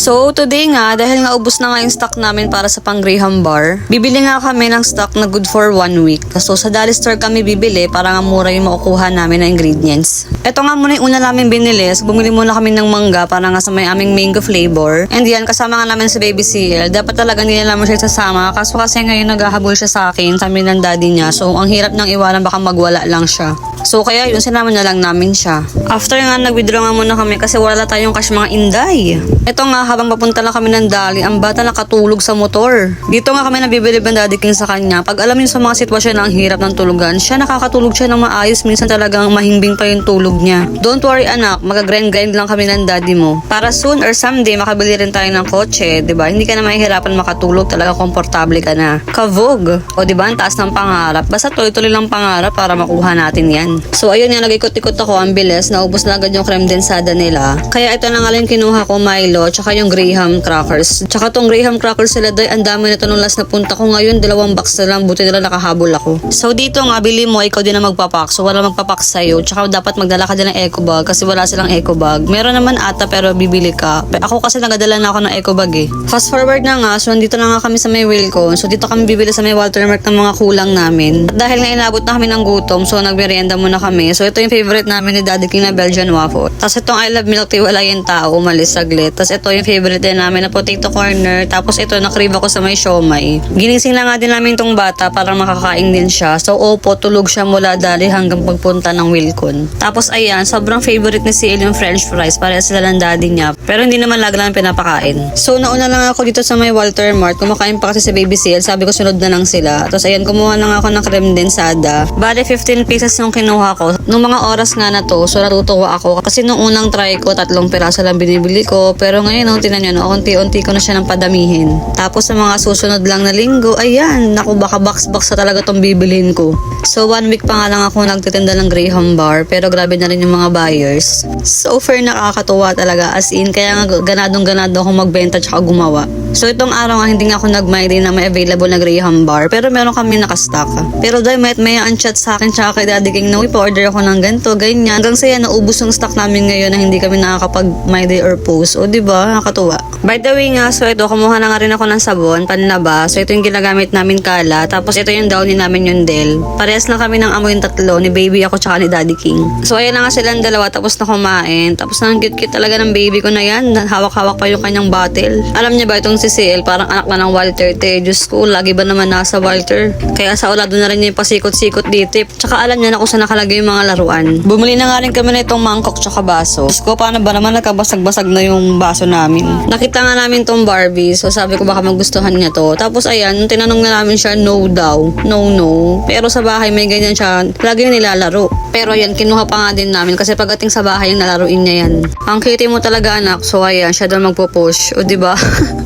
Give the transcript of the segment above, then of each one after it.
So, today nga, dahil nga ubos na nga yung stock namin para sa pang Graham bar, bibili nga kami ng stock na good for 1 week. So, sa Dolly Store kami bibili para nga mura yung makukuha namin na ingredients. Ito nga muna yung una namin binili. So, bumili muna kami ng mangga para nga sa may aming mango flavor. And yan, kasama nga namin sa Baby CL. Dapat talaga nila naman siya sasama. Kaso kasi ngayon naghahabol siya sa akin, sabi ng daddy niya. So, ang hirap nang iwanan, baka magwala lang siya. So, kaya yun, sinama na lang namin siya. After nga, nag-withdraw nga muna kami kasi wala tayong cash mga inday. Ito nga, habang papunta lang kami ng Dolly, ang bata nakatulog sa motor. Dito nga kami nabibilib ng Daddy King sa kanya. Pag alam niyo sa mga sitwasyon na ang hirap ng tulugan, siya nakakatulog siya ng maayos. Minsan talagang mahimbing pa yung tulog niya. Don't worry anak, mag-grind-grind lang kami ng daddy mo. Para soon or someday, makabili rin tayo ng kotse, diba? Hindi ka na mahihirapan makatulog, talaga komportable ka na. Kavog. O diba, ang taas ng pangarap. Basta tuloy-tuloy lang pangarap para makuha natin yan. So ayun nga, nag-ikot-ikot ako, ang bilis. Naubos na agad yung creme densada nila. Kaya ito na nga lang kinuha ko, Milo, tsaka yung Graham crackers. Tsaka tong Graham crackers sila, day, ang dami nito nung last na punta ko. Ngayon, 2 box na lang, buti nila nakahabol ako. So dito nga, bili mo, ikaw din na magpapak. So wala magpapak sa'yo. Tsaka dapat magdala ka din ng eco bag kasi wala silang eco bag. Meron naman ata pero bibili ka. Ako kasi nagadala na ako ng eco bag eh. Fast forward na nga, so nandito na nga kami sa may Wilcon. So dito kami bibili sa may Walter Mark ng mga kulang namin. At dahil nga inabot na kami ng gutom, so nagmerienda muna kami. So ito yung favorite namin ni Daddy King na Belgian waffle. Tapos itong I love milk tea, wala yung tao, umalis saglit. Tapos ito yung favorite din namin na potato corner. Tapos ito, nakrib ako sa may siomay. Ginising na nga din namin tong bata para makakain din siya. So opo, tulog siya mula dali hanggang pagpunta ng Wilcon. Tapos ayan, sobrang favorite ni CL yung french fries. Pareha sila ng daddy niya. Pero hindi naman lagi lang pinapakain. So nauna lang ako dito sa may Walter Mart. Kumakain pa kasi sa Baby CL. Sabi ko sunod na lang sila. Tapos ayan, kumuha na nga ako ng creme densada. Bale, 15 pieces yung kinuha ko. Nung mga oras nga na to, so natutuwa ako. Kasi nung unang try ko, 3 piraso lang binibili ko. Pero ngayon, tinan nyo, no, unti-unti ko na siya ng padamihin. Tapos sa mga susunod lang na linggo, ayan, naku, baka box-box na talaga tong bibilhin ko. So 1 week pa nga lang ako nagtitinda ng Graham bar, pero grabe na rin yung mga buyers. So far, nakakatuwa talaga. As in, kaya nga ganadong-ganado akong magbenta tsaka gumawa. So itong araw nga, hindi nga ako nag-mind na may available na Graham bar, pero meron kami nakastock. Pero dahil may chat sa akin tsaka kay Daddy King na, ipa-order ako ng ganito, ganyan. Hanggang saya, naubos yung stock namin ngayon na hindi kami nakakapag-my day or post. O diba, nakakatuwa. By the way nga, so ito, kumuha na nga rin ako ng sabon, panlaba. So ito yung ginagamit namin kala. Tapos ito yung downy namin yung Del. Parehas lang kami ng amoy yung tatlo, ni baby ako tsaka ni Daddy King. So ayan na nga silang dalawa, tapos na kumain. Tapos ang cute-cute talaga ng baby ko na yan. Hawak-hawak pa yung kanyang bottle. Alam niya ba itong si CL, parang anak na ng Walter. Diyos ko, lagi ba naman nasa Walter? Kaya sa ulado na rin niya yung pasikot-sikot dito. Tsaka alam niya na kung saan nakalagay yung mga laruan. Bumili na nga rin kami na itong mangkok tsaka baso. Diyos ko, paano ba naman nakabasag-basag na yung baso namin? Nakita nga namin tong Barbie. So sabi ko baka magustuhan niya to. Tapos ayan, nung tinanong na namin siya, no daw. No. Pero sa bahay may ganyan siya. Lagi yung nilalaro. Pero ayan, kinuha pa nga din namin kasi pagdating sa bahay yung nalaruin niya yan. Ang cute mo talaga anak. So ayan, siya doon magpo-push. O diba?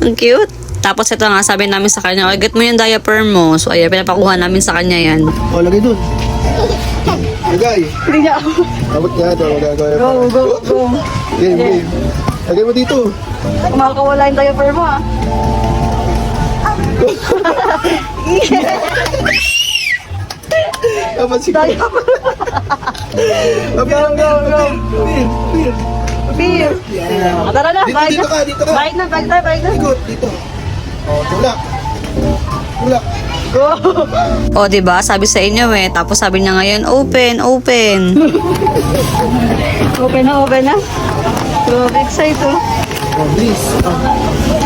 Ang cute. Tapos ito nga, sabi namin sa kanya, get mo yung diaper mo. So ayan, pinapakuha namin sa kanya yan. O, lagay dun. Lagay. Hindi niya ako. Abot ka ito. Go. Game. Lagay mo dito. Kumakawala yung diaper mo ah. Dapat siguro. Go. Beer. Tara na, Dito ka. Bike na. Ikot, dito. O, tulak. Go. O diba, sabi sa inyo eh. Tapos sabi niya ngayon, open. Open na. Go, big size oh. O, please.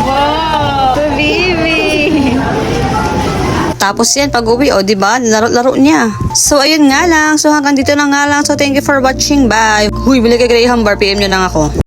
Wow. The baby. Tapos yan, pag uwi, o diba, laro niya. So ayun nga lang, so hanggang dito na nga lang. So thank you for watching, bye. Huy, bili kay Graham bar, PM nyo lang ako.